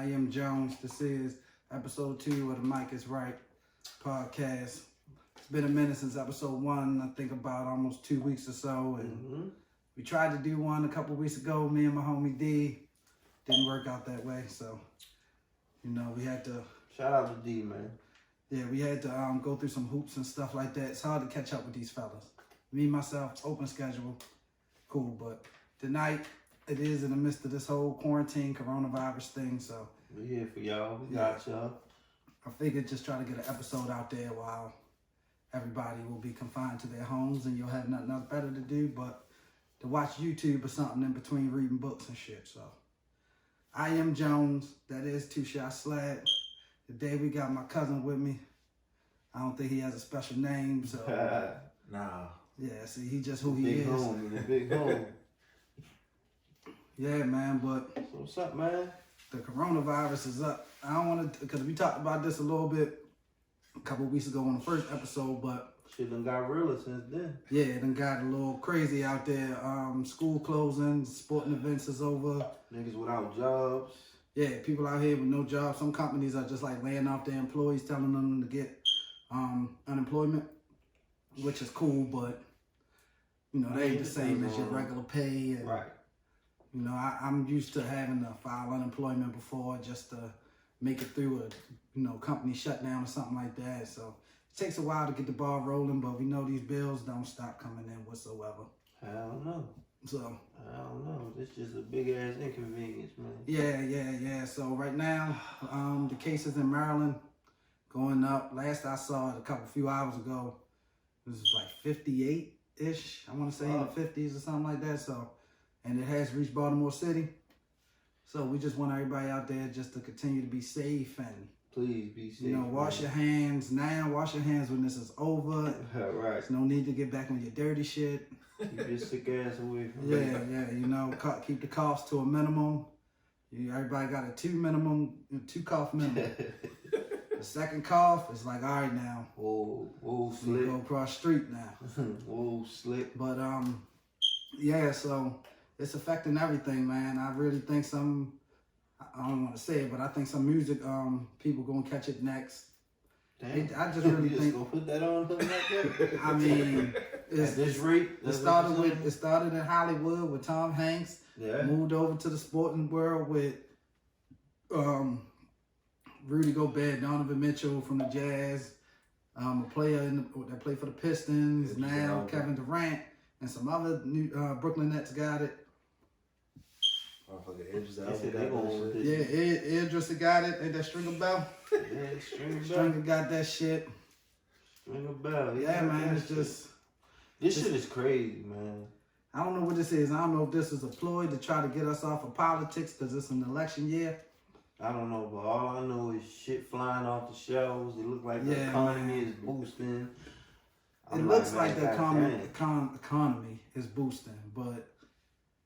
I am Jones. This is episode 2 of the Mike is Right podcast. It's been a minute since episode 1. I think about almost 2 weeks or so. And we tried to do one a couple weeks ago, me and my homie D. Didn't work out that way. So, we had to... Shout out to D, man. Yeah, we had to go through some hoops and stuff like that. It's hard to catch up with these fellas. Me, myself, open schedule. Cool, but tonight... It is in the midst of this whole quarantine, coronavirus thing, so... We're here for y'all. We got y'all. I figured just try to get an episode out there while everybody will be confined to their homes and you'll have nothing else better to do but to watch YouTube or something in between reading books and shit, so... I am Jones. That is Two Shot Slab. Today we got my cousin with me. I don't think he has a special name, so... Nah. Yeah, see, he just who he is. Big home. Yeah, man, but... So what's up, man? The coronavirus is up. I don't want to... Because we talked about this a little bit a couple of weeks ago on the first episode, but... Shit done got realer since then. Yeah, it done got a little crazy out there. School closing, sporting events is over. Niggas without jobs. Yeah, people out here with no jobs. Some companies are just like laying off their employees, telling them to get unemployment, which is cool, but... they ain't the same as your regular pay. And, right. I'm used to having to file unemployment before just to make it through a, company shutdown or something like that. So it takes a while to get the ball rolling, but we know these bills don't stop coming in whatsoever. Hell no. So. I don't know. It's just a big ass inconvenience, man. Yeah. So right now, the cases in Maryland going up. Last I saw it a few hours ago, it was like 58-ish. I want to say in the 50s or something like that. So. And it has reached Baltimore City. So we just want everybody out there just to continue to be safe and... Please be safe. Wash your hands now. Wash your hands when this is over. Right. There's no need to get back on your dirty shit. Keep your sick ass away from me. Yeah. Keep the coughs to a minimum. Everybody got a 2 cough minimum. The second cough is like, all right now. Whoa, slick. You go across the street now. Whoa, slick. But, yeah, so... It's affecting everything, man. I really think I don't want to say it, but I think some music people gonna catch it next. Damn. I just really think gonna put that on like that. I mean, at this rate, it started in Hollywood with Tom Hanks. Yeah. Moved over to the sporting world with Rudy Gobert, Donovan Mitchell from the Jazz, a player that played for the Pistons. Now Kevin Durant and some other new Brooklyn Nets got it. Idris got it. Ain't that Stringer Bell? Yeah, Stringer got that shit. Stringer Bell. Yeah, man. It's just... This shit is crazy, man. I don't know what this is. I don't know if this is a ploy to try to get us off of politics because it's an election year. I don't know, but all I know is shit flying off the shelves. It looks like the economy is boosting. It looks like the economy is boosting, but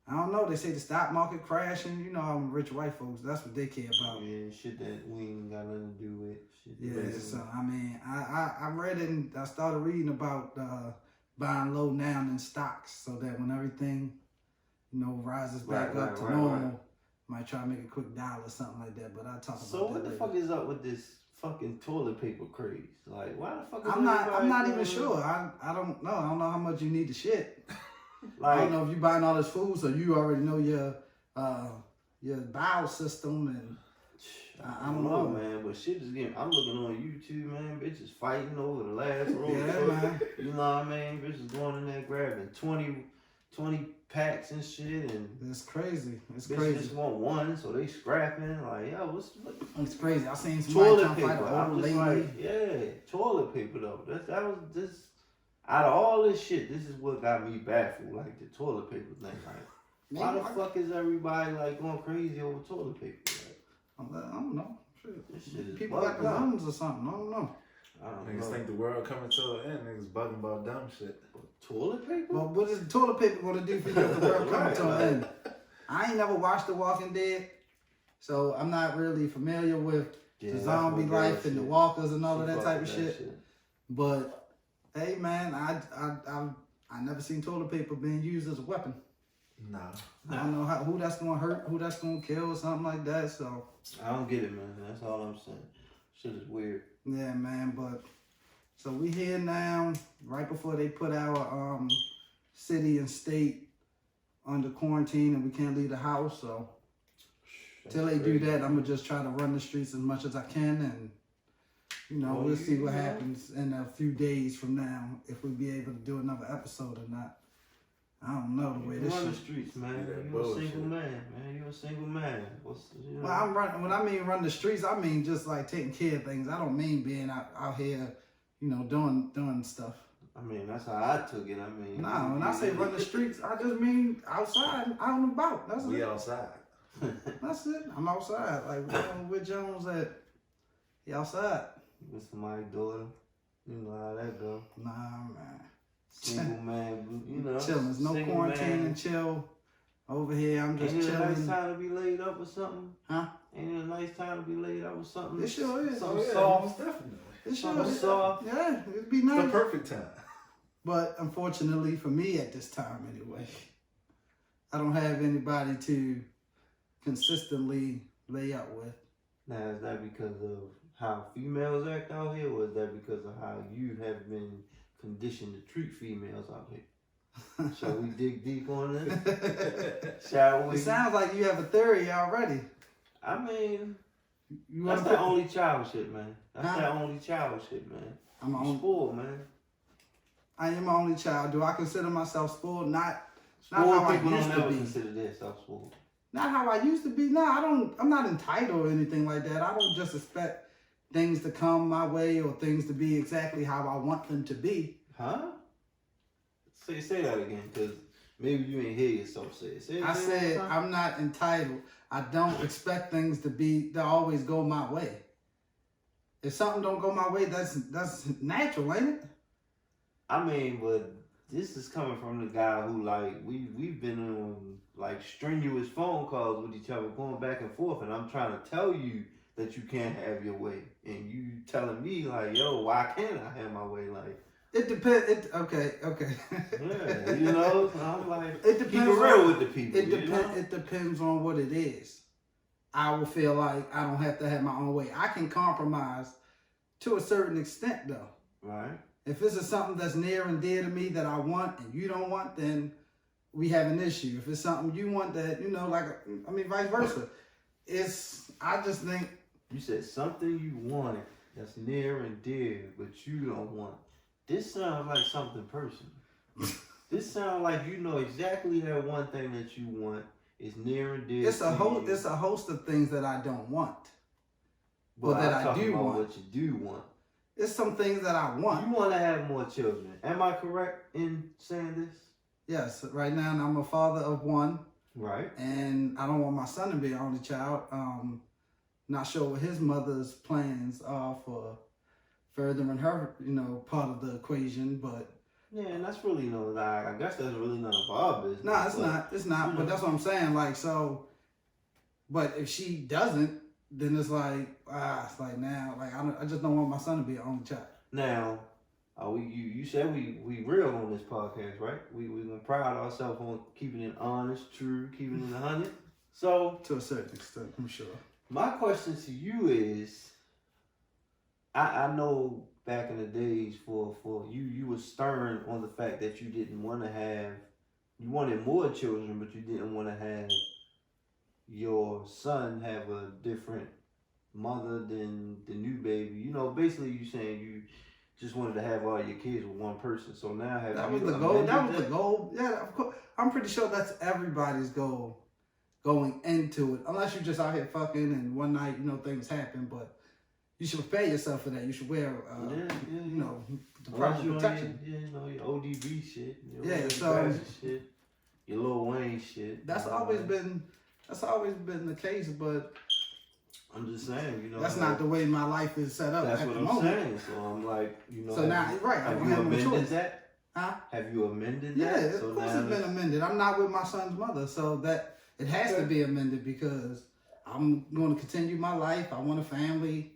I don't know. They say the stock market crashing. I'm rich white folks. That's what they care about. Yeah, shit that we ain't got nothing to do with. Shit So I mean, I read it and I started reading about buying low now in stocks so that when everything, rises back up to normal, might try to make a quick dollar or something like that. But I'll talk about that. So what the fuck is up with this fucking toilet paper craze? Like, why the fuck is I'm not even sure. I don't know. I don't know how much you need to shit. I don't know if you buying all this food, so you already know your bowel system, and I don't know, man. But shit is getting. I'm looking on YouTube, man. Bitches fighting over the last roll. Yeah, man. You know what I mean? Bitches going in there grabbing 20 packs and shit, and it's crazy. It's bitches crazy. just want one, so they scrapping. Like, yo, what? It's crazy. I seen somebody trying to fight an old lady. Like, yeah, toilet paper though. That was this. Out of all this shit, this is what got me baffled, like the toilet paper thing. Like, why the fuck is everybody like going crazy over toilet paper? Like, I don't know. Shit People got the lungs or something. I don't know. Niggas think the world coming to an end. Niggas bugging about dumb shit. Toilet paper? Well, what is toilet paper going to do for you if the world coming to an end? I ain't never watched The Walking Dead, so I'm not really familiar with the zombie life and the walkers and all of that type of shit. But hey, man, I never seen toilet paper being used as a weapon. Nah. I don't know who that's gonna hurt, who that's gonna kill, or something like that. So I don't get it, man. That's all I'm saying. Shit is weird. yeah, man. But so we here now, right before they put our city and state under quarantine, and we can't leave the house. So till they do that, I'm gonna just try to run the streets as much as I can, and we'll see what happens in a few days from now if we be able to do another episode or not. I don't know the way this run the shit. streets, man. Yeah, You're a bullshit. single man, man. You're a single man. Well, I'm running. When I mean run the streets, I mean just like taking care of things. I don't mean being out here, doing stuff. I mean, that's how I took it. I mean, Nah, when I say run the streets, I just mean outside, out and about. That's We it. outside. That's it. I'm outside. Like where Jones at? He outside. with somebody's daughter, you know how that go. Nah, man. Single man, Chilling. There's no single quarantine man. and chill over here. I'm just Ain't it a nice chilling. time to be laid up or something? Huh? Ain't it a nice time to be laid up or something? It sure is. Something yeah, soft. most definitely. It sure Something is. soft. Yeah, it'd be It's the nice. perfect time. But unfortunately for me at this time anyway, I don't have anybody to consistently lay up with. Now, is that because of how females act out here, or is that because of how you have been conditioned to treat females out here? Shall we dig deep on this? Shall we? It sounds like you have a theory already. I mean, You that's wanna that put- only child shit, man. That's Huh? that only child shit, man. I'm my You own, spoiled, man. I am my only child. Do I consider myself spoiled? Not Spoiled how I people used don't to ever be. consider themselves spoiled. Not how I used to be. No, I'm not entitled or anything like that. I don't just expect things to come my way or things to be exactly how I want them to be. Huh? Say that again, because maybe you ain't hear yourself say it. Say it I again said one time. I'm not entitled. I don't expect things to always go my way. If something don't go my way, that's natural, ain't it? I mean, but this is coming from the guy who, like, we've been on, like, strenuous phone calls with each other, going back and forth, and I'm trying to tell you that you can't have your way, and you telling me, like, yo, why can't I have my way? Like, It depends. Okay. yeah, you know, I'm like, It keep it depends real on- with the people, It you know? It depends on what it is. I will feel like I don't have to have my own way. I can compromise to a certain extent, though. Right? If this is something that's near and dear to me that I want and you don't want, then we have an issue. If it's something you want that, vice versa. I just think, You said something you wanted that's near and dear, but you don't want. This sounds like something personal. This sounds like you know exactly that one thing that you want is near and dear. it's a host of things that I don't want. but that I'm I talking do about want. what you do want. It's some things that I want. You want to have more children. Am I correct in saying this? Yes, right now I'm a father of one. Right. And I don't want my son to be the only child. Not sure what his mother's plans are for furthering her, part of the equation. But Yeah, and that's really I guess that's really none of our business. no, it's but- not. It's not. you But know. that's what I'm saying. Like so. But if she doesn't, then it's like now, I just don't want my son to be the only child. Now, you said we real on this podcast, right? We gonna pride ourselves on keeping it honest, true, keeping it 100. So To a certain extent, I'm sure. my question to you is, I know back in the days for you were stern on the fact that you didn't want to have, you wanted more children, but you didn't want to have your son have a different mother than the new baby. Basically you saying you just wanted to have all your kids with one person. So now have That you was the goal. That amended was the goal. Yeah, of course. I'm pretty sure that's everybody's goal going into it. Unless you're just out here fucking and one night, things happen. But you should prepare yourself for that. You should wear, the proper protection. Your ODB shit. Your Yeah, Randy so- Bradley shit. Your Lil Wayne shit. That's always been the case. But I'm just saying, that's not the way my life is set up That's at what the I'm moment. saying. So I'm like, So now, right, I have don't you have no amended choice. that? Huh? Have you amended Yeah, that? of course it's been amended. I'm not with my son's mother, so that it has to be amended because I'm going to continue my life. I want a family,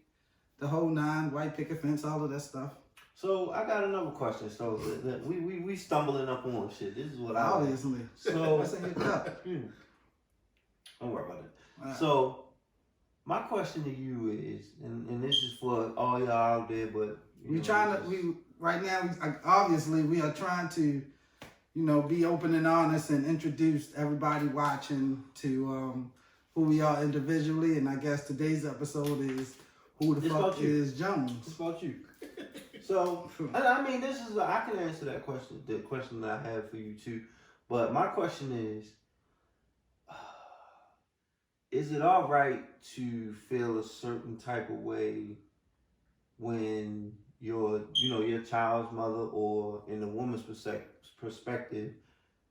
the whole nine, white picket fence, all of that stuff. So I got another question. So we stumbling up on shit. This is what I like. Obviously. So What's in your cup? don't worry about that. Right. So my question to you is, and this is for all y'all out there, but right now, obviously we are trying to, be open and honest and introduce everybody watching to who we are individually. And I guess today's episode is who the fuck is Jones? It's about you. So, I mean, I can answer that question, the question that I have for you too. But my question is it all right to feel a certain type of way when your child's mother, or in the woman's perspective,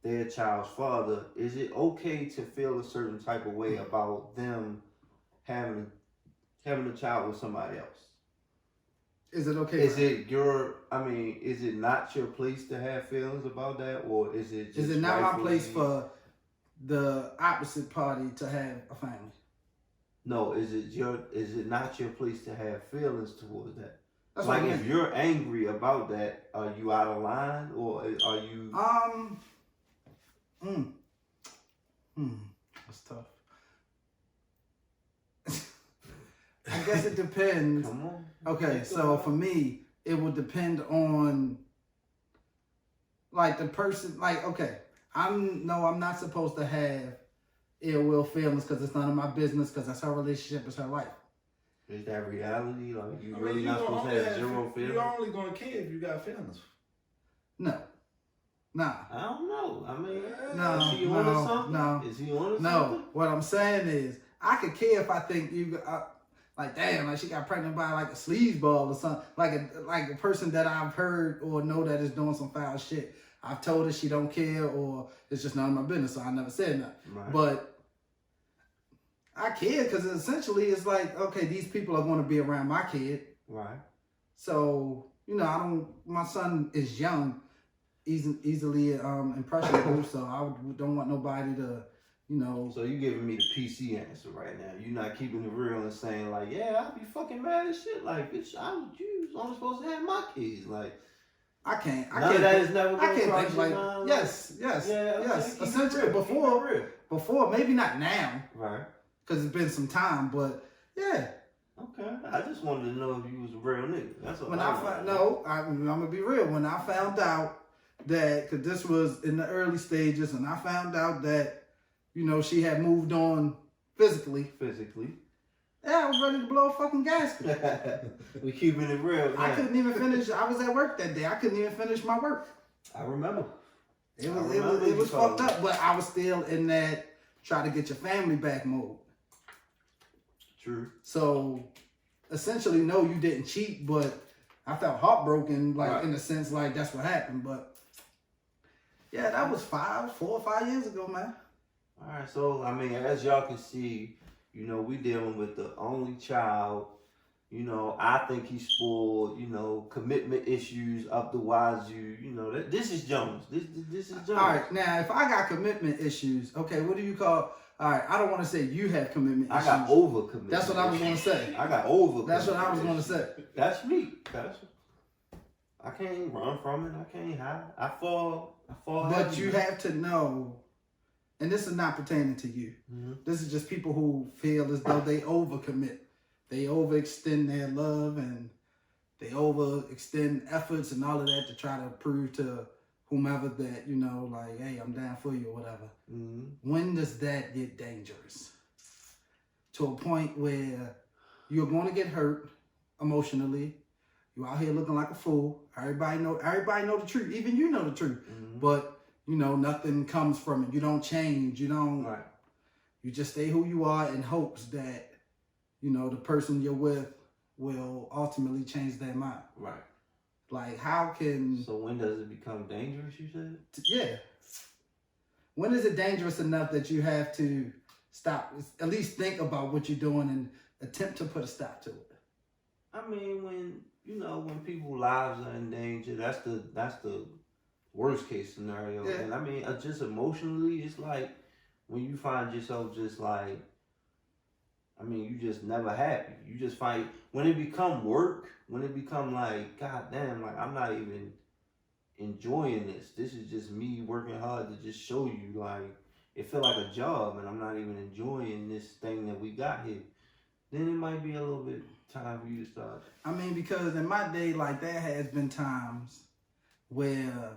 their child's father? Is it okay to feel a certain type of way about them having a child with somebody else? Is it okay? Is it not your place to have feelings about that, or is it just... Is it not my place for the opposite party to have a family? No, is it not your place to have feelings towards that? That's like, what I mean. if you're angry about that, are you out of line, or are you... That's tough. I guess it depends. Come on. Okay, so for me, it would depend on, like, the person. Like, okay, I'm not supposed to have ill will feelings because it's none of my business, because that's her relationship, it's her life. Is that reality? Like, you really not supposed to have zero feelings? You're only gonna care if you got feelings. No. Nah. I don't know. I mean, No, is he on something? no. Is he on something? No. What I'm saying is, I could care if I think you like, damn, like she got pregnant by like a sleazeball or something, like a person that I've heard or know that is doing some foul shit. I've told her she don't care, or it's just none of my business, so I never said nothing. Right. But I care because essentially it's like, okay, these people are going to be around my kid. Right. So, my son is young, easily impressionable, so I don't want nobody to, So you giving me the PC answer right now. You're not keeping it real and saying like, yeah, I'd be fucking mad as shit. Like, bitch, you was only supposed to have my kids. Like, I can't. That is never I can't cross think your like mind. yes. Essentially, before, maybe not now, right? Because it's been some time, but yeah. Okay, I just wanted to know if you was a real nigga. That's what. I'm gonna be real. When I found out that, because this was in the early stages, and I found out that, she had moved on physically. Yeah, I was ready to blow a fucking gasket. We keeping it real. Man. I couldn't even finish. I was at work that day. I couldn't even finish my work. I remember. It was fucked up, but I was still in that try to get your family back mode. True. So, essentially, no, you didn't cheat, but I felt heartbroken, like, in the sense, like, that's what happened. But, yeah, that was 4 or 5 years ago, man. All right, so, I mean, as y'all can see, we dealing with the only child. I think he's spoiled, commitment issues up the wazoo. This is Jones. This is Jones. All right, now, if I got commitment issues, okay, what do you call... All right, I don't want to say you have commitment issues. I got over commitment. That's what I was going to say. I got over That's what I was going to say. That's me. I can't run from it. I can't hide. I fall. But you have to know, and this is not pertaining to you. Mm-hmm. This is just people who feel as though they overcommit. They overextend their love, and they overextend efforts and all of that to try to prove to whomever that, like, hey, I'm down for you or whatever. Mm-hmm. When does that get dangerous? To a point where you're going to get hurt emotionally. You're out here looking like a fool. Everybody know the truth. Even you know the truth. Mm-hmm. But, nothing comes from it. You don't change. Right. You just stay who you are in hopes that, the person you're with will ultimately change their mind. Right. Like, how can... So when does it become dangerous, you said? Yeah. When is it dangerous enough that you have to stop, at least think about what you're doing and attempt to put a stop to it? I mean, when people's lives are in danger, that's the worst case scenario. Yeah. And I mean, just emotionally, it's like when you find yourself just like, I mean, you just never happy. You just find when it become work, when it become like, God damn, like I'm not even enjoying this. This is just me working hard to just show you, like it feel like a job, and I'm not even enjoying this thing that we got here. Then it might be a little bit time for you to start. I mean, because in my day, like there has been times where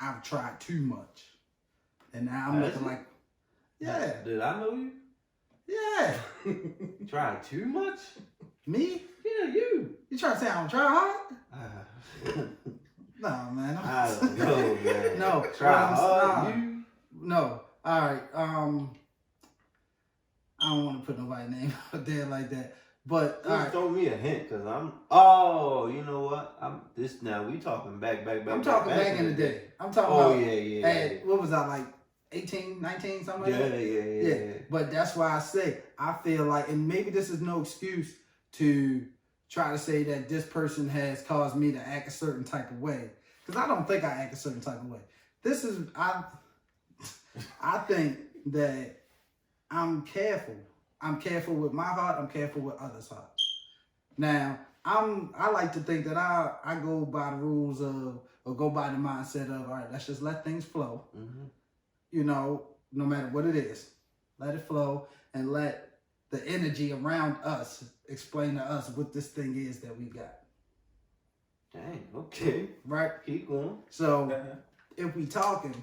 I've tried too much, and now I'm looking like, yeah, Did I know you? yeah, Trying too much? me. Yeah, you. You trying to say I don't try hard? No, man. I don't know, man. No, Try what I'm- hard. nah. You. No. All right. I don't want to put nobody's name out there like that. But all Just right. throw me a hint, cause I'm. Oh, you know what? I'm this now. We talking back. I'm talking back in the day. I'm talking Oh about yeah. at, what was I, like 18, 19, something like that? Yeah. But that's why I say I feel like, and maybe this is no excuse to try to say that this person has caused me to act a certain type of way, because I don't think I act a certain type of way. This is I think that I'm careful. I'm careful with my heart. I'm careful with others' hearts. Now, I like to think that I go by the rules of, or go by the mindset of, all right, let's just let things flow. Mm-hmm. You know, no matter what it is, let it flow and let the energy around us explain to us what this thing is that we got. Dang. Okay. Right? Keep going. So if we talking,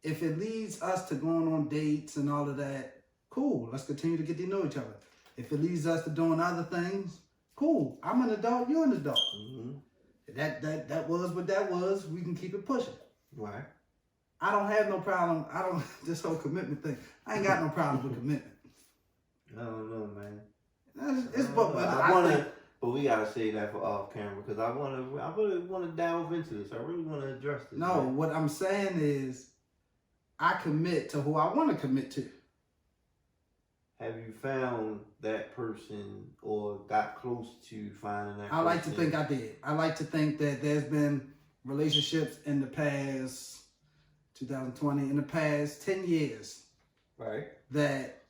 if it leads us to going on dates and all of that, cool. Let's continue to get to know each other. If it leads us to doing other things, cool. I'm an adult, you're an adult. Mm-hmm. That was what that was. We can keep it pushing. Right. I don't have no problem. This whole commitment thing. I ain't got no problem with commitment. I don't know, man. But we gotta say that for off camera, because I really wanna delve into this. I really wanna address this. No, man. what I'm saying is, I commit to who I want to commit to. Have you found that person or got close to finding that person? I like to think I did. I like to think that there's been relationships in the past 2020, in the past 10 years, right, that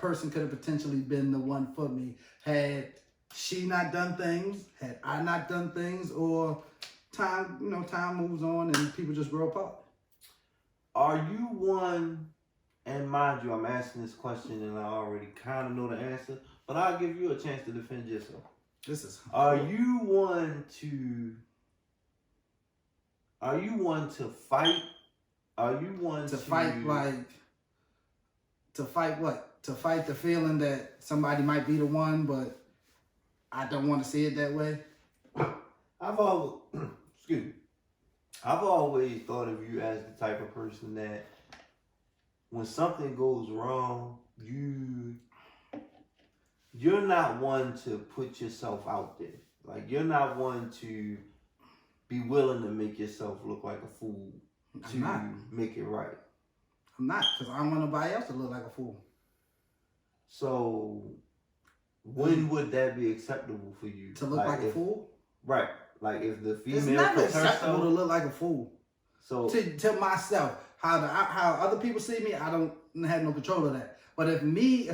person could have potentially been the one for me had she not done things, had I not done things, or time moves on and people just grow apart. Are you one, and mind you, I'm asking this question and I already kind of know the answer, but I'll give you a chance to defend yourself. Are you one to fight? Are you one to fight, like, to fight what? To fight the feeling that somebody might be the one, but I don't want to see it that way? I've always thought of you as the type of person that when something goes wrong, you're not one to put yourself out there. Like, you're not one to be willing to make yourself look like a fool to make it right. I'm not, because I don't want nobody else to look like a fool. So, when would that be acceptable for you? To look like a fool? Right. Like, if the female it's never puts acceptable herself, to look like a fool. So to myself, how other people see me, I don't have no control of that. But if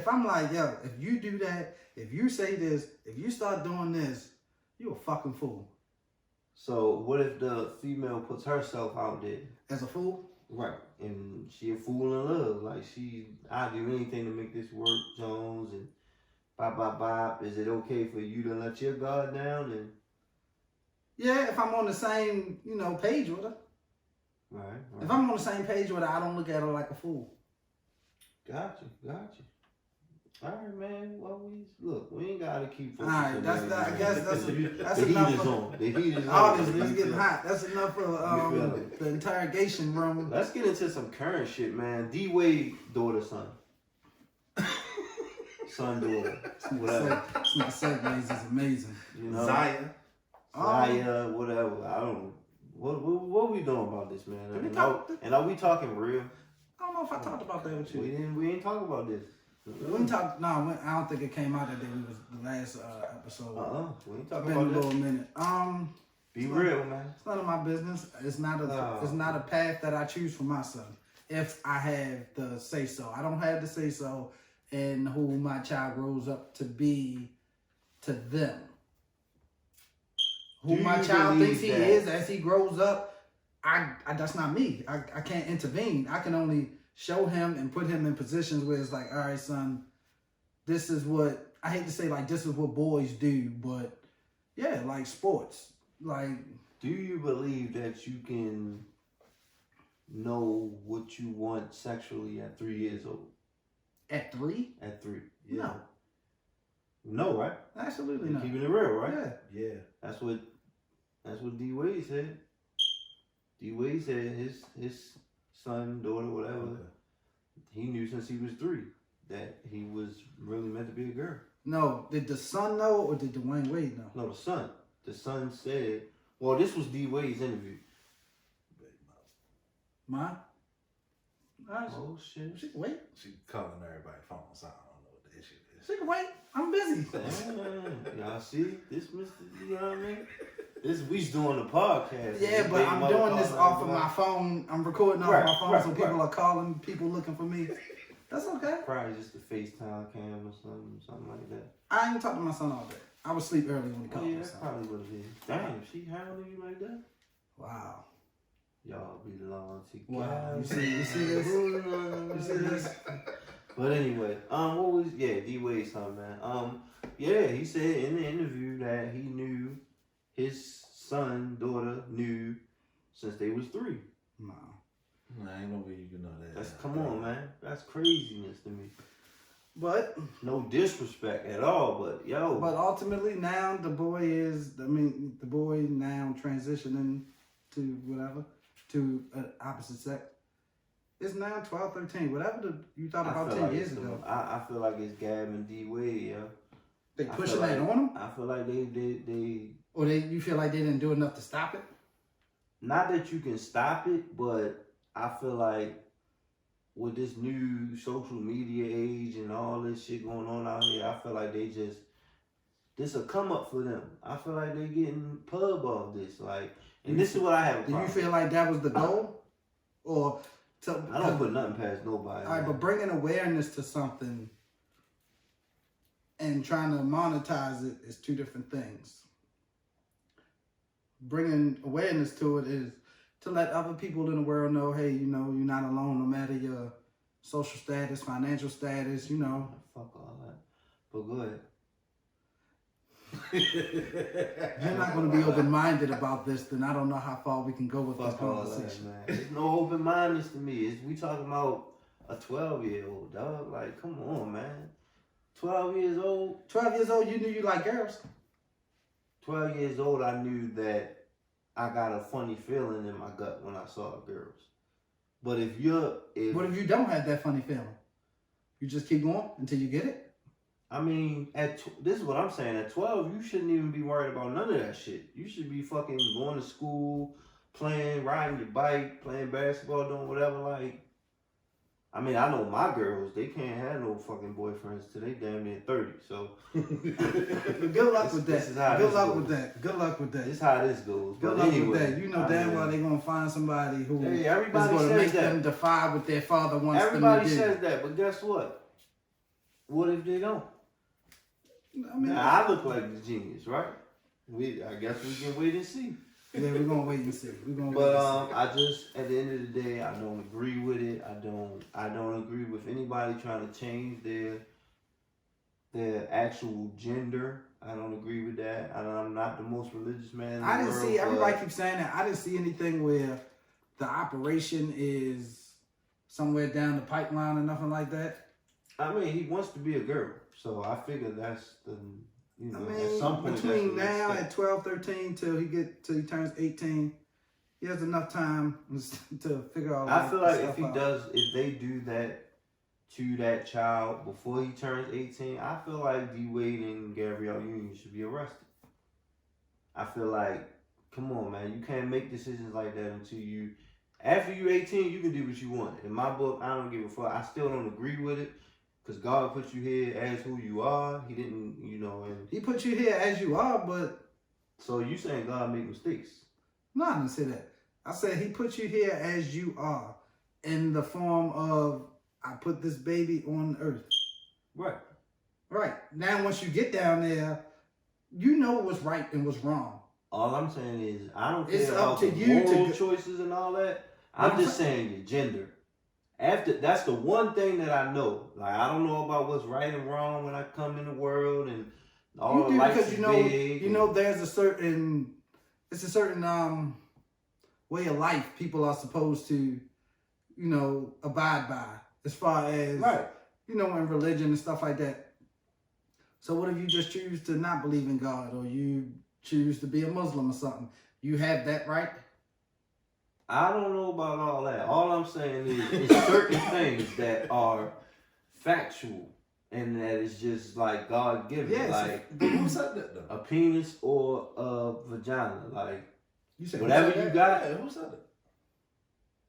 I'm like, yo, if you do that, if you say this, if you start doing this, you a fucking fool. So what if the female puts herself out there as a fool? Right, and she a fool in love. Like, I'll do anything to make this work, Jones, and bop. Is it okay for you to let your guard down? And yeah, if I'm on the same, page with her. Right. If I'm on the same page with her, I don't look at her like a fool. Gotcha. All right, man. Well, we ain't gotta keep focusing. All right, that's the enough. Heat is on. The heat is on. Obviously, it's getting hot. That's enough for the interrogation room. Let's get into some current shit, man. D Wade, daughter, son, daughter. Whatever. My segues is amazing. Zaya, whatever. I don't know. What we doing about this, man? And are we talking real? I don't know if I talked about that with you. We ain't talking about this. We didn't talk. No, I don't think it came out that day. We was the last episode. We ain't talking been about a little minute. Be real, man. It's none of my business. It's not a path that I choose for my son. if I have the say so. I don't have the say so in who my child grows up to be to them. Who Do my you child believe thinks he that- is as he grows up, I that's not me. I can't intervene. I can only show him and put him in positions where it's like, all right, son, this is what, I hate to say like this is what boys do, but yeah, like sports. Like, Do you believe that you can know what you want sexually at 3 years old? at 3? At 3, No. No, right? Absolutely You're not. keeping it real, right? Yeah. Yeah. That's what D Wade said. D Wade said his son, daughter, whatever, Okay. he knew since he was 3 that he was really meant to be a girl. No, did the son know or did Dwayne Wade know? No, the son. The son said, well, this was D Wade's interview. Mine? Oh shit. She can wait. She calling everybody phone, so I don't know what the issue is. She can wait. I'm busy. Damn, y'all see this, Mr. You know what I mean? This we doing the podcast. Yeah, but I'm doing this off of my phone. I'm recording off Right, my phone, right, so people right. are calling, people looking for me. That's okay. Probably just a FaceTime cam or something like that. I ain't talked to my son all day. I was asleep early when he Oh called yeah, me. that's So. probably what it is. Damn, she hounding you like that? Wow. Y'all belong together. Wow. You see this? You see this? But anyway, what was D Wade's son, man? Yeah, he said in the interview that he knew his son, daughter knew since they was 3. No. Nah, ain't no way you can know that. That's come on, man. That's craziness to me. But No disrespect at all, but yo. But ultimately now the boy now transitioning to whatever, to opposite sex. It's now 12, 13, whatever you thought I about feel 10 like years it's ago. I feel like it's Gab and D Wade, yo. They I pushing feel that like- on them? I feel like they Or you feel like they didn't do enough to stop it? not that you can stop it, but I feel like with this new social media age and all this shit going on out here, I feel like this a come up for them. I feel like they getting pub off this, like, and this is what I have a Do you problem. feel like that was the goal? Or I don't put nothing past nobody. all right, but bringing awareness to something and trying to monetize it is two different things. Bringing awareness to it is to let other people in the world know, hey, you know, you're not alone no matter your social status, financial status, you know. Fuck all that. But go ahead. You're not going to be open-minded about this, then I don't know how far we can go with this Fuck all that, conversation. man. There's no open mindedness to me. We talking about a 12-year-old, dog. Like, come on, man. 12 years old. 12 years old, you knew you like girls. 12 years old, I knew that I got a funny feeling in my gut when I saw girls. But if What if you don't have that funny feeling? You just keep going until you get it? I mean, this is what I'm saying. At 12, you shouldn't even be worried about none of that shit. You should be fucking going to school, playing, riding your bike, playing basketball, doing whatever. Like, I mean, I know my girls, they can't have no fucking boyfriends till they damn near 30. So, Good luck with that. This is how Good this luck goes. with that. Good luck with that. this is how this goes. Good But luck anyway, with that. You know I damn mean, well they're going to find somebody who Hey, is everybody going to says make that. them defy what their father wants Everybody them to do. says that, but guess what? What if they don't? I mean, Now, I look like the genius, right? I guess we can wait and see. yeah, we're going to wait and see. We're going to But wait I just, at the end of the day, I don't agree with it. I don't agree with anybody trying to change their actual gender. I don't agree with that. I'm not the most religious man in the I didn't world, see, everybody but keeps saying that. I didn't see anything where the operation is somewhere down the pipeline or nothing like that. I mean, he wants to be a girl, so I figure that's the, you know, I at some mean, point between that's the now next and step. 12, 13 till he turns 18, he has enough time to figure out. I feel like if stuff he out. does, if they do that to that child before he turns 18, I feel like D Wade and Gabrielle Union should be arrested. I feel like, come on, man, you can't make decisions like that until you, after you're 18, you can do what you want. In my book, I don't give a fuck. I still don't agree with it because God put you here as who you are. He didn't, you know, and He put you here as you are, but so you saying God make mistakes. no, I didn't say that. I said he put you here as you are. in the form of I put this baby on earth. Right. Right. Now once you get down there, you know what's right and what's wrong. All I'm saying is I don't It's care up about to the you to moral choices and all that. I'm just saying your gender. After that's the one thing that I know. Like I don't know about what's right and wrong when I come in the world and all the You do lights because is you know big. you know there's a certain way of life people are supposed to, abide by as far as Right. in religion and stuff like that. So what if you just choose to not believe in God or you choose to be a Muslim or something? You have that right? I don't know about all that. All I'm saying is it's certain things that are factual and that it's just like God given. Yes. Like But who said that though? a penis or a vagina. Like You said whatever who said you that? got. Yeah, who said it?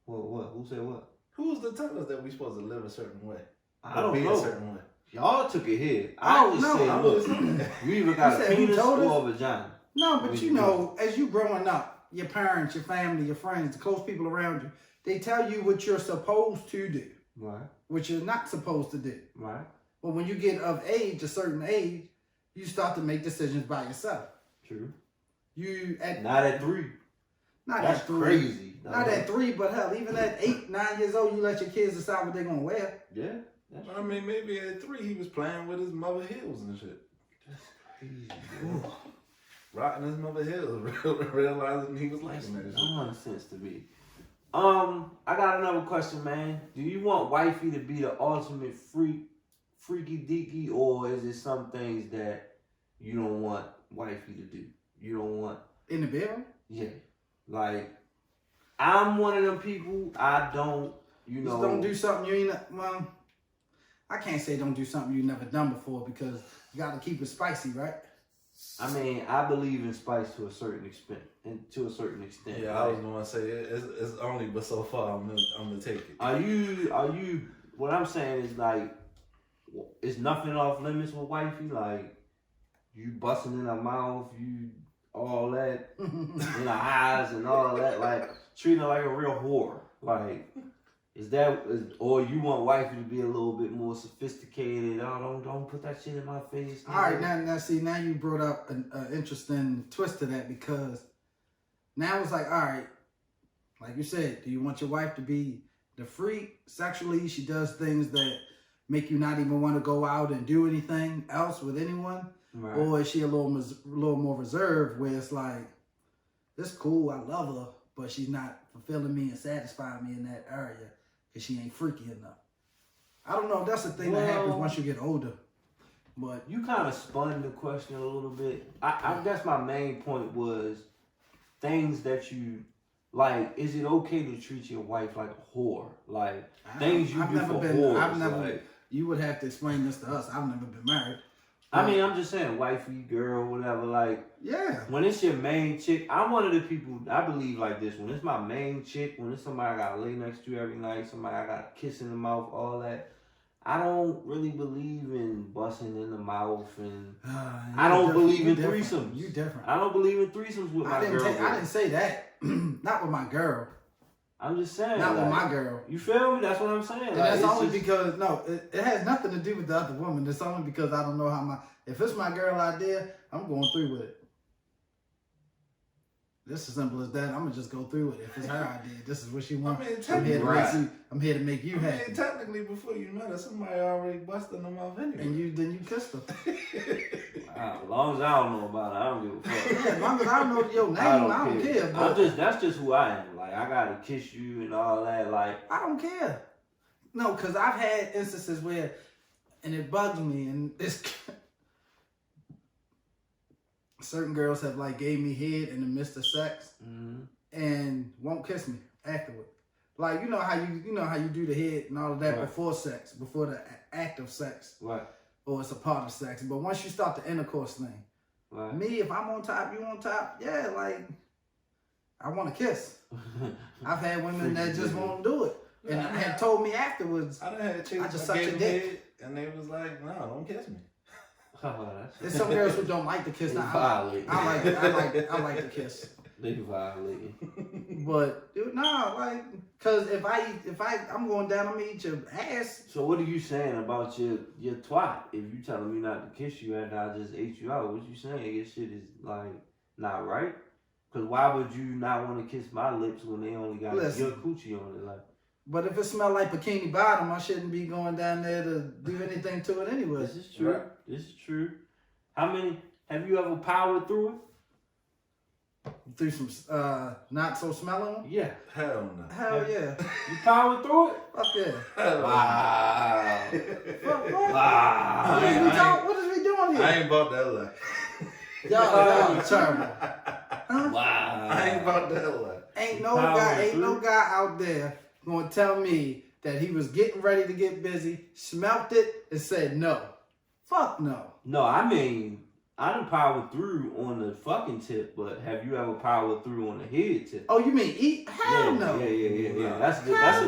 What? Who said what? Who's to tell us that we supposed to live a certain way? I Or don't be know. a certain way. Y'all took it here. Oh, I just no, said, I'm look, just saying. you either got You a said who penis told us? or a vagina. No, but When you you know, as you growing up, your parents, your family, your friends, the close people around you, they tell you what you're supposed to do, Right, what you're not supposed to do. right. But when you get of age, a certain age, you start to make decisions by yourself. True. You at Not at 3. not That's at 3, crazy. not at 3, but hell, even at 8, 9 years old, you let your kids decide what they're gonna wear. Yeah. That's I mean, maybe at 3 he was playing with his mother heels and shit. crazy. Rocking his mother heels, realizing he was liking that shit. Nonsense to me. I got another question, man. Do you want wifey to be the ultimate freaky deaky, or is it some things that you don't want wifey to do? You don't want, In the bedroom? yeah. Like, I'm one of them people. I don't, you know. Just don't do something you ain't, well, I can't say don't do something you never done before because you gotta keep it spicy, right? I mean, I believe in spice to a certain extent. Yeah, I was gonna say it's only but so far I'm gonna take it. Are you? What I'm saying is like, is nothing off limits with wifey? Like, you busting in her mouth, you all that in her eyes and all that, like treating her like a real whore. Like, or you want wifey to be a little bit more sophisticated? Oh, don't put that shit in my face. All right, now you brought up an interesting twist to that because now it's like, all right, like you said, do you want your wife to be the freak sexually? She does things that make you not even want to go out and do anything else with anyone, Right. or is she a little more reserved where it's like, this cool, I love her, but she's not fulfilling me and satisfying me in that area because she ain't freaky enough. I don't know if that's the thing that happens once you get older. But you kind of spun the question a little bit. I guess my main point was things that you like. Is it okay to treat your wife like a whore? Like things you do for whores. Like, you would have to explain this to us. I've never been married. I mean, I'm just saying, wifey, girl, whatever. Like, yeah, when it's your main chick, I'm one of the people, I believe like this. When it's my main chick, when it's somebody I gotta lay next to every night, somebody I gotta kiss in the mouth, all that. I don't really believe in busting in the mouth, and I don't believe in threesomes. You different. I don't believe in threesomes with my girl. I didn't say that. Not with my girl. I'm just saying. Not like, with my girl. You feel me? That's what I'm saying. And Like, that's it's only just, because, no, it has nothing to do with the other woman. It's only because I don't know how if it's my girl idea, I'm going through with it. This is as simple as that. I'm going to just go through with it. If it's her idea, this is what she wants. I'm here to make you happy. I mean, technically, before you met her, somebody already busted them off anyway. And then you kissed her. as long as I don't know about it, I don't give a fuck. Yeah, as long as I don't know your name, I don't care. But That's just who I am. Like, I gotta kiss you and all that. Like, I don't care. No, because I've had instances where, and it bugs me, and it's certain girls have like gave me head in the midst of sex and won't kiss me afterward. Like, you know how you do the head and all of that before sex, before the act of sex. Right. Or it's a part of sex. But once you start the intercourse thing, me, if I'm on top, you on top, yeah, like, I want to kiss. I've had women that just won't do it. And had told me afterwards, I done had chicks I just that sucked gave your me dick. head, and they was like, no, don't kiss me. There's some girls who don't like to kiss. I like to kiss. They violating. But dude, like Cause if I'm going down, I'm gonna eat your ass. So what are you saying about your twat? If you telling me not to kiss you after I just ate you out, what you saying? Your shit is like not right. Cause why would you not want to kiss my lips when they only got your coochie on it? Like, but if it smell like bikini bottom, I shouldn't be going down there to do anything to it anyway. This is true. Right. This is true. How many have you ever powered through it? Through some not so smelling one? Yeah. Hell no. Hell yeah. You powered through it? Fuck yeah. Wow. Fuck, Wow. What is we doing here? I ain't about that life. Y'all terrible. Huh? Wow. I ain't about that life. Ain't no guy out there gonna tell me that he was getting ready to get busy, smelt it, and said no. Fuck no. No, I mean, I done powered through on the fucking tip, but have you ever powered through on the head tip? Oh, you mean eat? Hell no. Yeah. That's a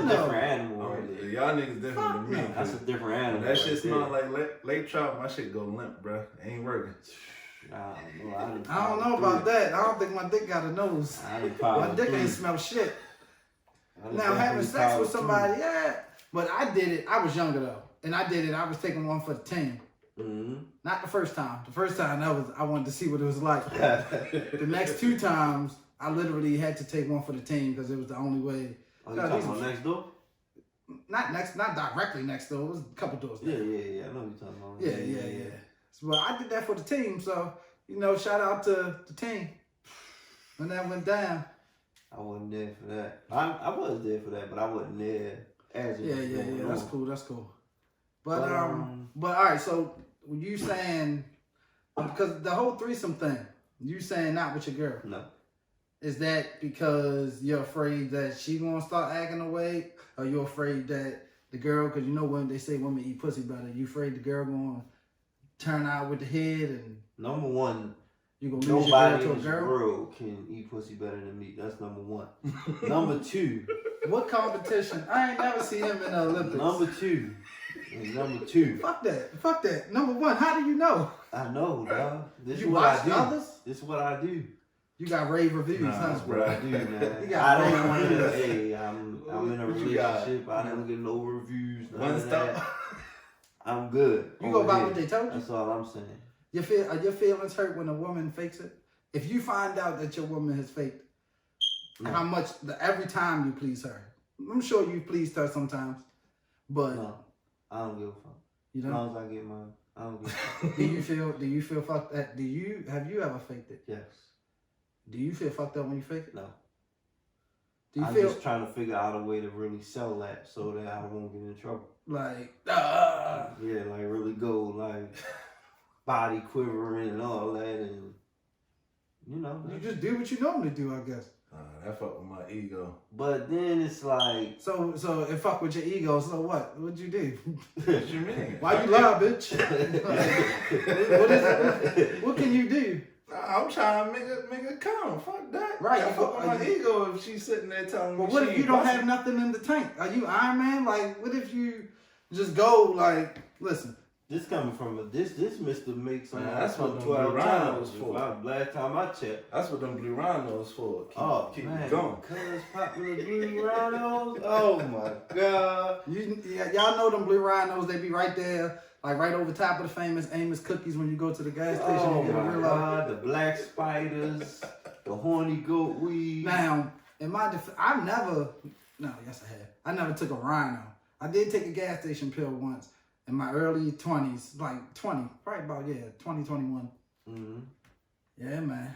different animal right there. Y'all niggas different than me. No. That's a different animal. That shit smell like lake trout. My shit go limp, bro. Ain't working. I don't know about that. I don't think my dick got a nose. My dick ain't smell shit. Now, having sex with somebody, yeah. But I did it. I was younger, though. And I did it. I was taking one for the team. Mm-hmm. Not the first time. The first time, I wanted to see what it was like. The next 2 times, I literally had to take one for the team because it was the only way. Oh, you talking about next door? Not directly next door. It was a couple doors down. Yeah. I know what you're talking about. Yeah. So, but I did that for the team. So, shout out to the team. When that went down. I wasn't there for that. I was there for that, but I wasn't there as it was going on. That's cool. But all right, so you saying, because the whole threesome thing, you saying not with your girl. No. Is that because you're afraid that she gonna start acting away? Or you're afraid that the girl, because when they say women eat pussy better, you afraid the girl gonna turn out with the head and... Number one, you gonna nobody in this world can eat pussy better than me. That's number one. Number 2. What competition? I ain't never seen him in the Olympics. Number 2. Fuck that. Number 1, how do you know? I know, dog. This you is what I do. Others? This is what I do. You got rave reviews, huh? That's what I do, man. I don't want to. Hey, I'm in a relationship. I don't get no reviews. None of that. I'm good. You go by what they told you. That's all I'm saying. Are your feelings hurt when a woman fakes it? If you find out that your woman has faked, how much every time you please her? I'm sure you pleased her sometimes, but no, I don't give a fuck. You don't? As long as I get mine, I don't give a fuck. Do you feel fucked? Have you ever faked it? Yes. Do you feel fucked up when you fake it? No. I'm just trying to figure out a way to really sell that so that I won't get in trouble. Like, yeah, like really go like body quivering and all that, and you just do what you normally do, I guess. That fuck with my ego. But then it's like, so it fuck with your ego. So what? What'd you do? What you mean? Why you lie, bitch? What can you do? I'm trying to make a count. Fuck that. Right. I fuck with my ego if she's sitting there telling me. But what if you don't have nothing in the tank? Are you Iron Man? Like, what if you just go like, listen. This coming from this Mr. Makes that's what them 12 blue rhinos for. Last time I checked. That's what them blue rhinos for. Keep man, going. Cuz popular blue rhinos. Oh my god. Y'all know them blue rhinos, they be right there, like right over top of the famous Amos cookies when you go to the gas station. Oh my god, the black spiders, the horny goat weed. Now, in my defense, I never took a rhino. I did take a gas station pill once. In my early 20s, like 20, probably about, 20, 21. Mm-hmm. Yeah, man.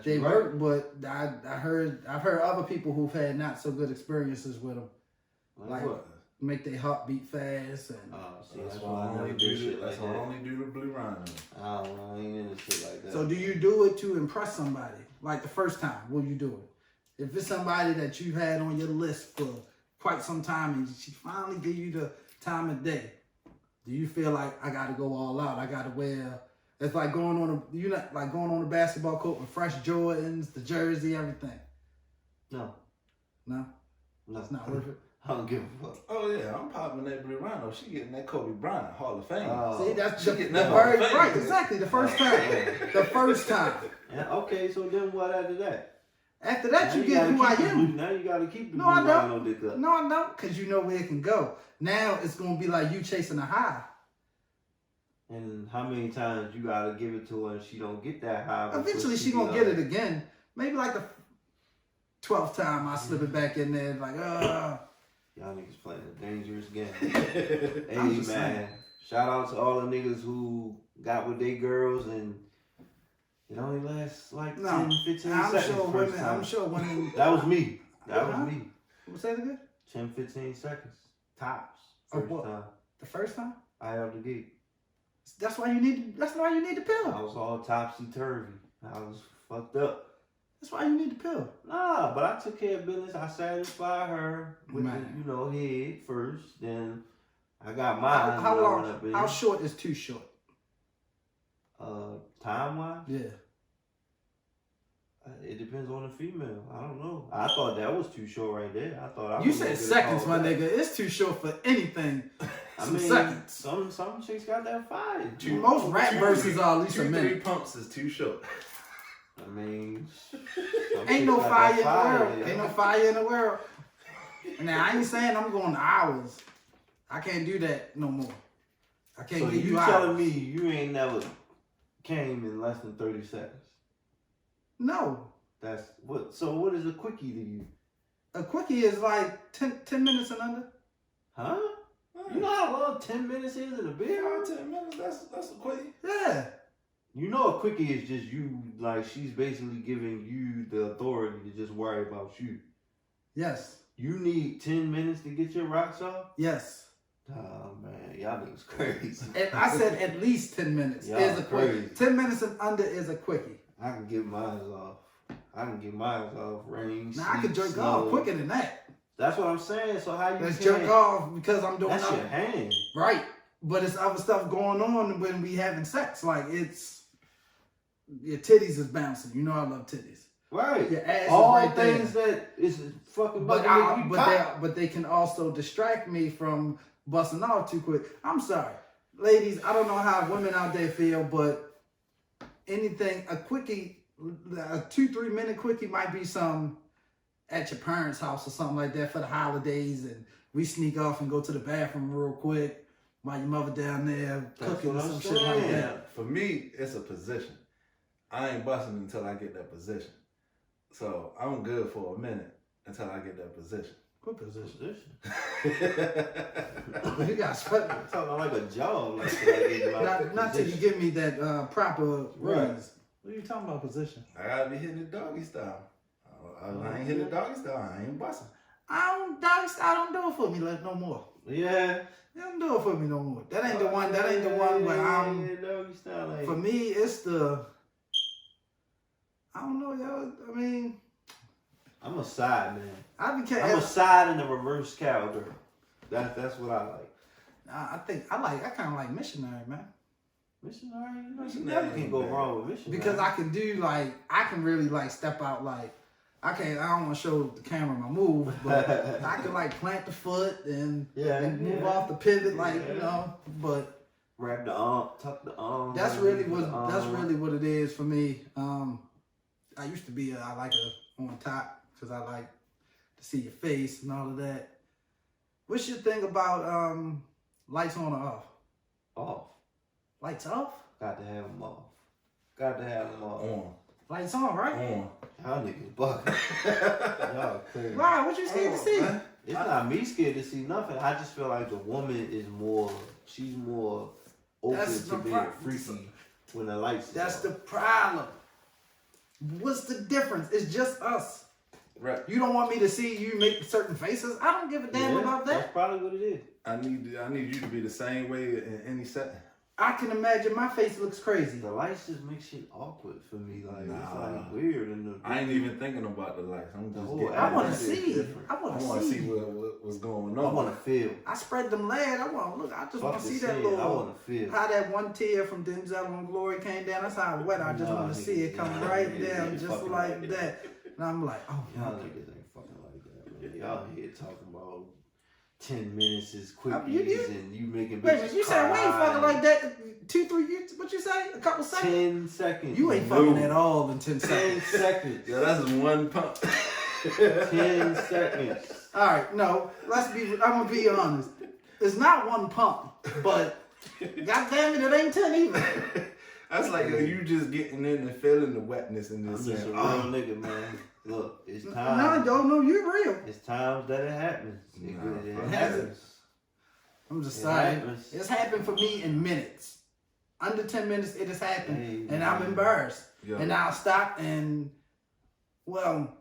They work, but I've heard other people who've had not so good experiences with them. Like what? Make their heart beat fast. And that's why I only do shit like that. That's why I only do the blue rhino. I don't know, I ain't into shit like that. So do you do it to impress somebody? Like the first time, will you do it? If it's somebody that you've had on your list for quite some time and she finally give you the time of day, do you feel like I gotta go all out? I gotta wear. It's like going on the basketball court with fresh Jordans, the jersey, everything. No, it's not worth it. I don't give a fuck. Oh yeah, I'm popping that blue rhino. She getting that Kobe Bryant Hall of Fame. See, that's the very right. Exactly, the first time. The first time. Yeah, okay, so then what after that? After that, Now you get who I am. Now you gotta keep the No, I rhino don't. dick up. No, I don't, because you know where it can go. Now it's going to be like you chasing a high. And how many times you gotta give it to her and she don't get that high? Eventually, she going to get it again. Maybe like the 12th time I slip it back in there, like, Y'all niggas playing a dangerous game. Hey, man. Saying. Shout out to all the niggas who got with their girls and it only lasts like 10, 15 seconds. I'm sure women. That was me. That was me. Say it again? 10, 15 seconds. Tops. First time. The first time? I out the gate. That's why you need the pill. I was all topsy-turvy. I was fucked up. That's why you need the pill. Nah, but I took care of business. I satisfied her with the, head first. Then I got mine. How long? How short is too short? Time-wise? Yeah. It depends on the female. I don't know. I thought that was too short right there. I thought you said seconds, my nigga. It's too short for anything. I mean, seconds. Some chicks got that fire. Most rap verses are at least a minute. 3 pumps is too short. I mean, ain't no fire in the world. Ain't no fire in the world. Now I ain't saying I'm going hours. I can't do that no more. I can't give you hours. Telling me you ain't never came in less than 30 seconds? No. That's what. So what is a quickie to you? A quickie is like 10 minutes and under. Huh? You know how long 10 minutes is in a beer? 10 minutes. That's a quickie. Yeah. You know a quickie is just you, like she's basically giving you the authority to just worry about you. Yes. You need 10 minutes to get your rocks off? Yes. Oh man, y'all niggas crazy. And I said at least 10 minutes is a quickie. 10 minutes and under is a quickie. I can get mine off. Rain. Now I can jerk off quicker than that. That's what I'm saying. So how you Let's jerk off because I'm doing that's your hand. Right. But it's other stuff going on when we having sex. Like your titties is bouncing. You know I love titties. Right. Your ass all is right things there. That is fucking but they can also distract me from busting off too quick. I'm sorry. Ladies, I don't know how women out there feel, but a quickie, a 2-3 minute quickie might be some at your parents' house or something like that for the holidays, and we sneak off and go to the bathroom real quick while your mother down there cooking or some shit like that. For me, it's a position. I ain't busting until I get that position. So I'm good for a minute until I get that position. What position? You you got talking like a job. Not till you give me that proper right. raise. What are you talking about position? I gotta be hitting the doggy style. I ain't hitting the doggy style. I ain't busting. Doggy style don't do it for me like no more. Yeah. They don't do it for me no more. That ain't the one. That ain't the one where I'm. Doggy style. For me, it's the. I don't know, y'all. I mean, I'm a side man. I'm a side in the reverse cowgirl. That's what I like. I kind of like missionary, man. Missionary, you never can go wrong with missionary. Because I can do I can really step out I don't want to show the camera my move, but I can plant the foot and move off the pivot, but. Wrap the arm, tuck the arm. That's really what it is for me. I used to be I like on top because I like to see your face and all of that. What's your thing about lights on or off? Off. Lights off? Got to have them off. On. Lights on, right? On. Y'all niggas bugging. Y'all crazy. Why? What you scared to see? It's not me scared to see nothing. I just feel like the woman is she's more open to being freaky when the lights That's off. the problem. What's the difference? It's just us. Right. You don't want me to see you make certain faces? I don't give a damn about that. That's probably what it is. I need you to be the same way in any setting. I can imagine my face looks crazy. The lights just make shit awkward for me. It's weird. I ain't even thinking about the lights. I'm just getting. I want to see. I want to see what's going on. I want to feel. I spread them legs. I want to look. I just want to see that little. I want to feel. How that one tear from Denzel on Glory came down. That's how wet. I just want to see it come right down, just like that. And I'm like, oh, y'all niggas ain't fucking like that, man. Y'all here talking about 10 minutes is quickies I mean, and you making Wait, bitches you said we ain't cry. fucking like that 2, 3 years. What you say? A couple seconds? 10 seconds. You ain't No. fucking at all in 10 10 seconds. seconds. Yeah, that's one pump. 10 seconds. All right, no. I'm gonna be honest. It's not one pump, but goddamn it ain't 10 either. That's like you just getting in and feeling the wetness in I'm this. just a real saying, nigga, man. Look, it's No, time. no, you're real. It's times that it happens. Nigga. Nah, It fuck happens. I'm just It saying. happens. It's happened for me in minutes. Under 10 minutes, it has happened, Hey, and I'm man. embarrassed. Yo. And I'll stop and, well,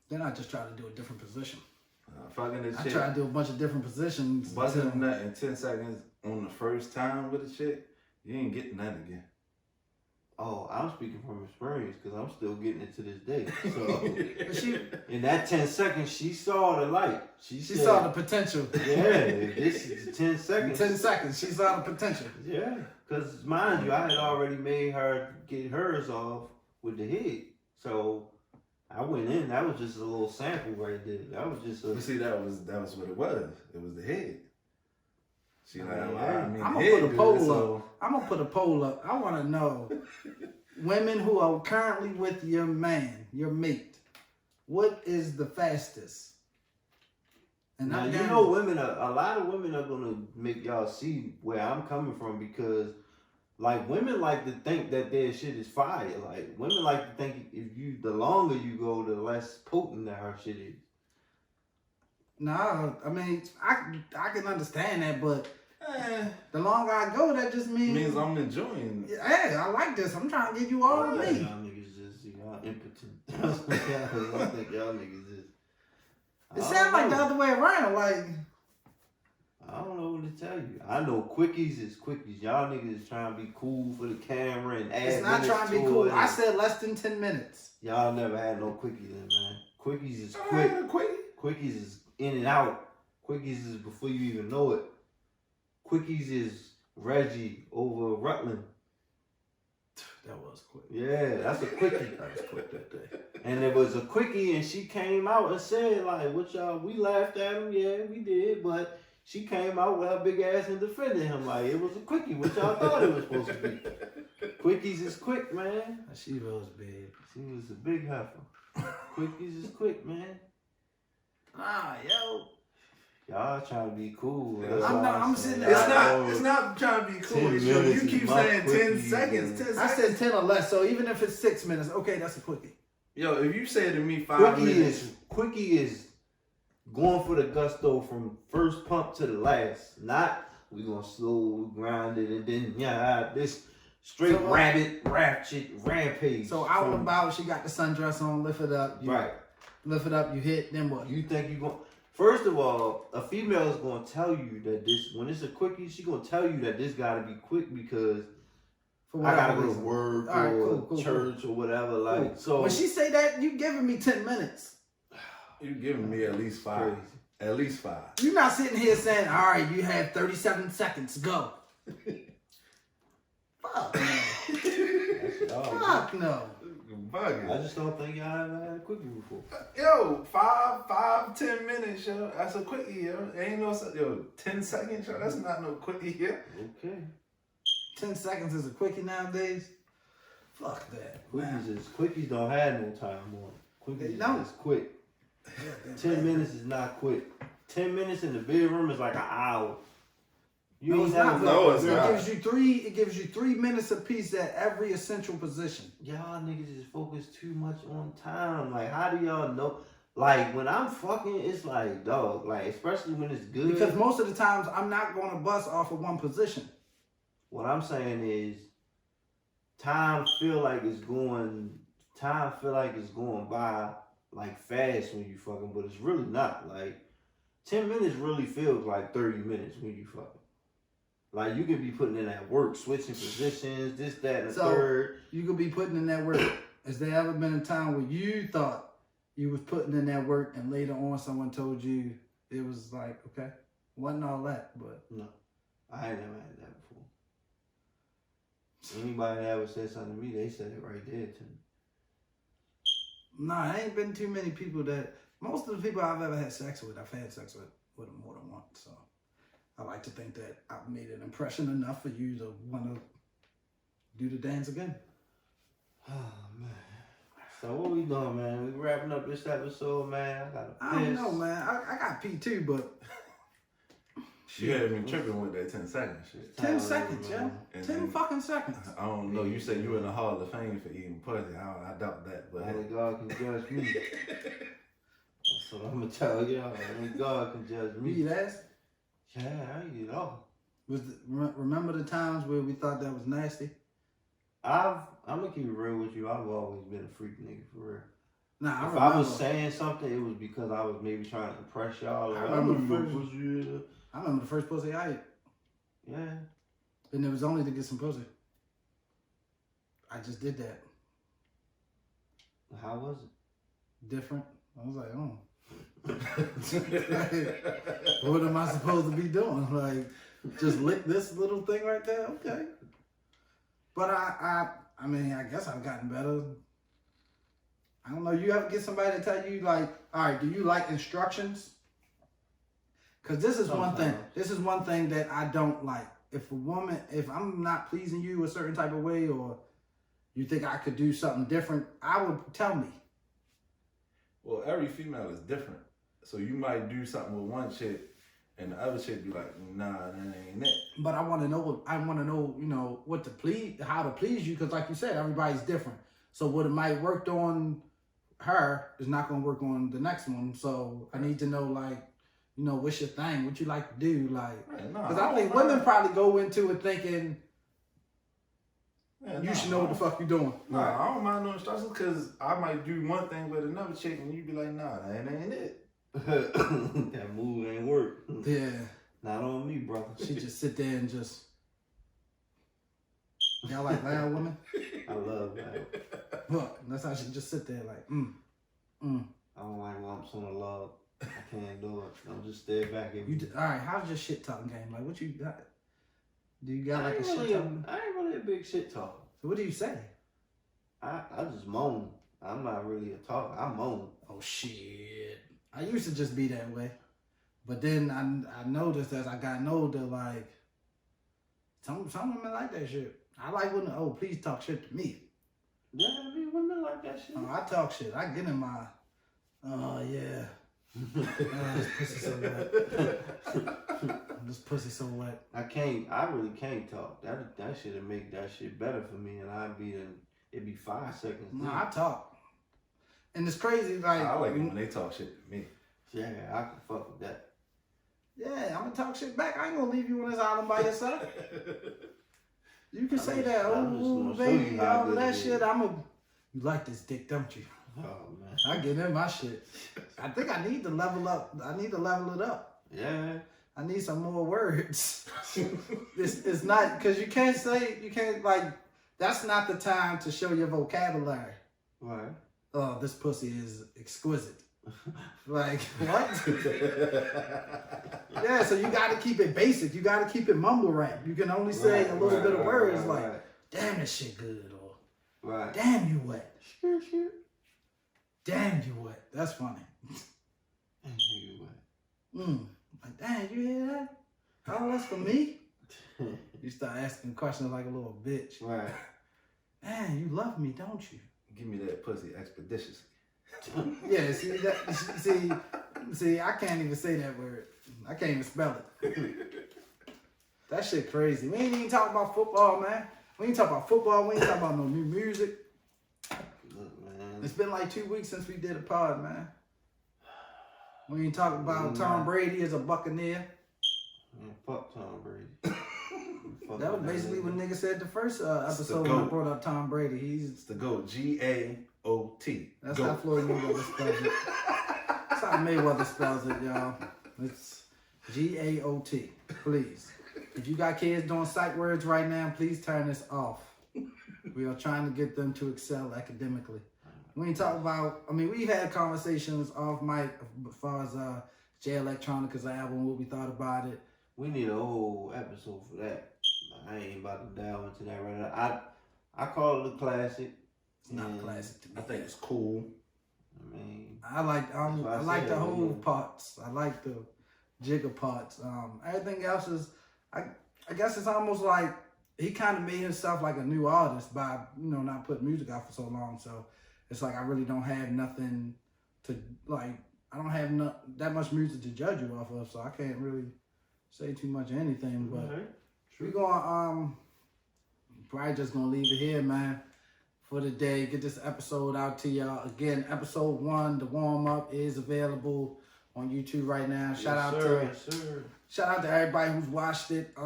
then I just try to do a different position. Fucking the I chick, try to do a bunch of different positions. busting a until- nut in 10 seconds on the first time with a chick, you ain't getting that again. Oh, I'm speaking from experience because I'm still getting it to this day. So But she in that 10 seconds, she saw the light. She said, saw the potential. yeah, this is 10 In seconds. 10 seconds, she saw the potential. Yeah, because mind you, I had already made her get hers off with the head. So I went in. That was just a little sample right there. That was just But a. see, that was what it was. It was the head. She like, well, I mean, I'm the gonna head put a good, poll so- up. I'm gonna put a poll up. I want to know women who are currently with your man, your mate. What is the fastest? And Now, I'm you down- know, a lot of women are gonna make y'all see where I'm coming from because, like, women like to think that their shit is fire. Like, women like to think the longer you go, the less potent that her shit is. No, I mean I can understand that, but Eh, the longer I go, that just means I'm enjoying. hey, I like this. I'm trying to give you all of Y'all me. niggas just y'all impotent. I think y'all niggas just. It sounds like the other way around. Like I don't know what to tell you. I know quickies is quickies. Y'all niggas is trying to be cool for the camera and add it's not minutes trying to be to cool. it I and- said less than 10 minutes. Y'all never had no quickies in, man. Quickies is I quick. had a quickie. Quickies is in and out. Quickies is before you even know it. Quickies is Reggie over Rutland. That was quick. Yeah, that's a quickie. That was quick that day. And it was a quickie, and she came out and said, like, what y'all, we laughed at him, yeah, we did, but she came out with her big ass and defended him like it was a quickie, what y'all thought it was supposed to be. Quickies is quick, man. She was big. She was a big heifer. Quickies is quick, man. Ah, yo. Y'all trying to be cool. Yeah. That's I'm all not- I'm saying. sitting there- It's not trying to be cool. 10 It's just, minutes you keep is my saying 10 quickie, seconds. man. 10 I seconds. said 10 or less, so even if it's 6 minutes, okay, that's a quickie. Yo, if you say to me 5 minutes, Quickie is going for the gusto from first pump to the last. Not we gonna slow grind it and then this straight So, ratchet rampage. So out and from- about, she got the sundress on, lift it up. You right. Lift it up, you hit, then what? You think you gonna? First of all, a female is gonna tell you that this when it's a quickie, she gonna tell you that this gotta be quick because For I gotta whatever go to reason. work All right, or cool, church or whatever. Like Cool. so. When she say that, you giving me 10 minutes. you giving me at least 5. Crazy. At least 5. You're not sitting here saying, all right, you have 37 seconds, go. Fuck no. That's y'all. Fuck no. Bugging. I just don't think y'all ever had a quickie before. Yo, 5, 10 minutes, yo. That's a quickie, yo. Ain't no, yo, 10 seconds, yo. That's not no quickie, yo. Okay. 10 seconds is a quickie nowadays. Fuck that. Quickies don't have no time on. They Quickies don't. is quick. 10 minutes is not quick. 10 minutes in the bedroom is like an hour. You No, ain't it's never not. No, it's it not. gives you 3 minutes apiece at every essential position. Y'all niggas just focus too much on time. Like, how do y'all know? Like, when I'm fucking, it's like, dog. Like, especially when it's good. Because most of the times I'm not going to bust off of one position. What I'm saying is, time feel like it's going by like fast when you fucking, but it's really not. Like 10 minutes really feels like 30 minutes when you fucking. Like you could be putting in that work, switching positions, this, that, and the So- third. You could be putting in that work. Has there ever been a time where you thought you was putting in that work and later on someone told you it was like, okay, wasn't all that, but No, I ain't never had that before. Anybody that ever said something to me, they said it right there to me. nah, ain't been too many people that, most of the people I've ever had sex with, I've had sex with with them more than once. So I like to think that I've made an impression enough for you to want to do the dance again. Oh man. So what we doing, man? We wrapping up this episode, man. I don't know, man. I got pee too, but You had me tripping with that 10 second shit. 10 seconds, yo. And 10 fucking seconds. I don't know. You said you in the Hall of Fame for eating pussy. I doubt that, but Only God can judge me. That's what I'm gonna tell y'all. Only God can judge You me. eat ass? Yeah, I eat it all. Remember the times where we thought that was nasty? I'm gonna keep it real with you. I've always been a freak nigga for real. Nah, I If remember. I was saying something, it was because I was maybe trying to impress y'all. Like, I remember I'm the a first- pussy. I remember the first pussy I ate, Yeah. and it was only to get some pussy. I just did that. How was it? Different. I was like, oh. What am I supposed to be doing? Like, just lick this little thing right there? Okay. But I mean, I guess I've gotten better. I don't know. You ever get somebody to tell you, like, all right, do you like instructions? Because this is one thing. Sometimes. This is one thing that I don't like. If I'm not pleasing you a certain type of way, or you think I could do something different, I would tell me. Well, every female is different. So you might do something with one chick, and the other chick be like, nah, that ain't it. But I want to know. You know, what to please, how to please you, because like you said, everybody's different. So what it might worked on her is not going to work on the next one. So I need to know, like, you know, what's your thing? What you like to do, like, Man, nah, because I think women probably go into it thinking Man, you nah, should know what the fuck you're doing. Nah, I don't mind no instructions because I might do one thing with another chick, and you be like, nah, that ain't it. That move ain't work. Yeah, Not on me, brother. she just sit there and just. Y'all like loud women? I love that. Look, that's how she just sit there like, I don't like lumps on the log. I can't do it. I'll just stay back and All right, how's your shit talking game? Like, what you got? Do you got I like a ain't shit really talking? I ain't really a big shit talker. So what do you say? I just moan. I'm not really a talker. I moan. Oh shit! I used to just be that way, but then I noticed as I got older, like some women like that shit. I like when please talk shit to me. Yeah, I mean, women like that shit. I talk shit. I get in my yeah. This pussy so wet. This pussy so wet. I really can't talk. That shit'll make that shit better for me, and it'd be 5 seconds. No, deep. I talk, and it's crazy. Like I like it when they talk shit to me. Yeah, I can fuck with that. yeah, I'm gonna talk shit back. I ain't gonna leave you on this island by yourself. You can say just- that, I'm just oh gonna show baby, you how all good that it is. shit. You like this dick, don't you? Oh man. I get in my shit. I think I need to level up. I need to level it up. Yeah. I need some more words. It's not because you can't like that's not the time to show your vocabulary. Right. Oh, this pussy is exquisite. Like what? Yeah, so you got to keep it basic. You got to keep it mumble rap. You can only say a little bit of words like, "Damn, this shit good," or Right. "Damn, you wet." Shit. Damn, you wet. That's funny. Like, damn, you hear that? Oh, that's for me? You start asking questions like a little bitch. Right. Man, you love me, don't you? Give me that pussy expeditiously. Yeah, see, I can't even say that word. I can't even spell it. That shit crazy. We ain't even talking about football, man. We ain't talking about football. We ain't talking about no new music. Look, man. It's been like 2 weeks since we did a pod, man. We ain't talking about Tom Brady as a Buccaneer. Man, fuck Tom Brady. Fuck That was with basically what nigga. nigga said the first episode the when I GOAT. brought up Tom Brady. It's the GOAT. GAOT. That's GOAT. how Floyd Mayweather spells it. That's how Mayweather spells it, y'all. It's GAOT. Please. If you got kids doing sight words right now, please turn this off. We are trying to get them to excel academically. We ain't talking about, we've had conversations off mic as far as Jay Electronica's album, what we thought about it. We need a whole episode for that. I ain't about to dive into that right now. I call it a classic. It's not a And, classic to me. I think it's cool. I mean, I like That's why I the said, whole yeah. parts. I like the Jigga parts. Everything else is, I guess it's almost like he kind of made himself like a new artist by, you know, not putting music out for so long. So it's like I really don't have nothing to, like, I don't have that much music to judge you off of, so I can't really say too much of anything. But we're going probably just gonna leave it here, man, for the day. Get this episode out to y'all. Again, episode 1, the warm up, is available on YouTube right now. Shout out to everybody who's watched it.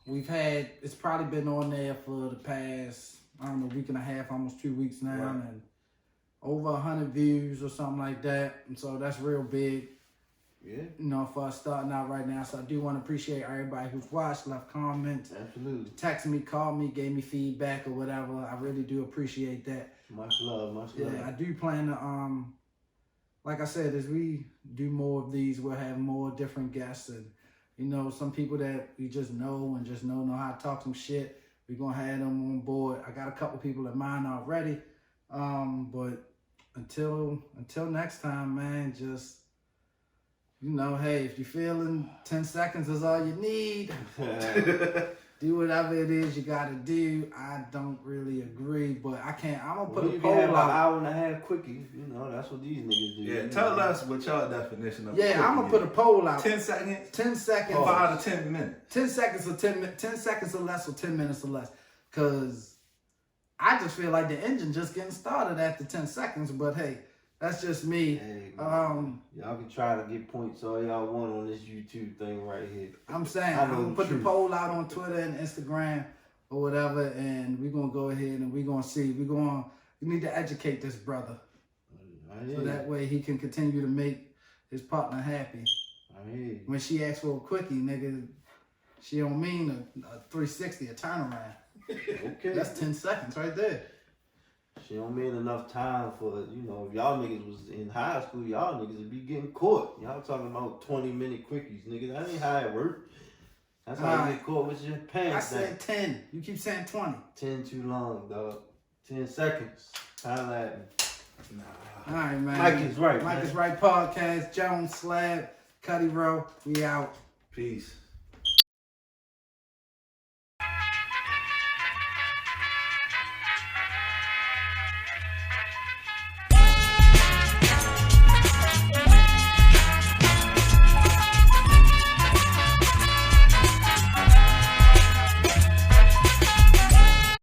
It's probably been on there for the past, I don't know, week and a half, almost 2 weeks now, and over 100 views or something like that. And so that's real big. Yeah. You know, for us starting out right now. So I do want to appreciate everybody who's watched, left comments, Absolutely. texted me, called me, gave me feedback or whatever. I really do appreciate that. Much love, much love. Yeah, I do plan to, like I said, as we do more of these, we'll have more different guests, and, you know, some people that we just know and just know how to talk some shit. We're going to have them on board. I got a couple people in mind already. But until next time, man, just, you know, hey, if you're feeling 10 seconds is all you need, do whatever it is you got to do. I don't really agree, but I'm going to put a poll have out. an hour and a half quickies, you know, that's what these niggas do. Yeah, tell us what y'all definition of Yeah, I'm going to put a poll out. 10 seconds? 10 seconds. 5 to 10 minutes. 10 seconds or 10 seconds or less, or 10 minutes or less. Because I just feel like the engine just getting started after 10 seconds, but hey, that's just me. Hey, y'all can try to get points all y'all want on this YouTube thing right here. I'm saying, I'm going to put the poll out on Twitter and Instagram or whatever, and we're going to go ahead and we're going to see. We need to educate this brother. So that way he can continue to make his partner happy. When she asks for a quickie, nigga, she don't mean a 360, a turnaround. Okay. That's 10 seconds right there. She don't mean enough time for, you know, if y'all niggas was in high school, y'all niggas would be getting caught. Y'all talking about 20-minute quickies, nigga. That ain't how it work. That's how you get caught with your pants down. I said 10. You keep saying 20. 10 too long, dog. 10 seconds. Holla at me. All right, man. Mike is right. Mike is right podcast. Jones, Slab, Cuddy Row. We out. Peace.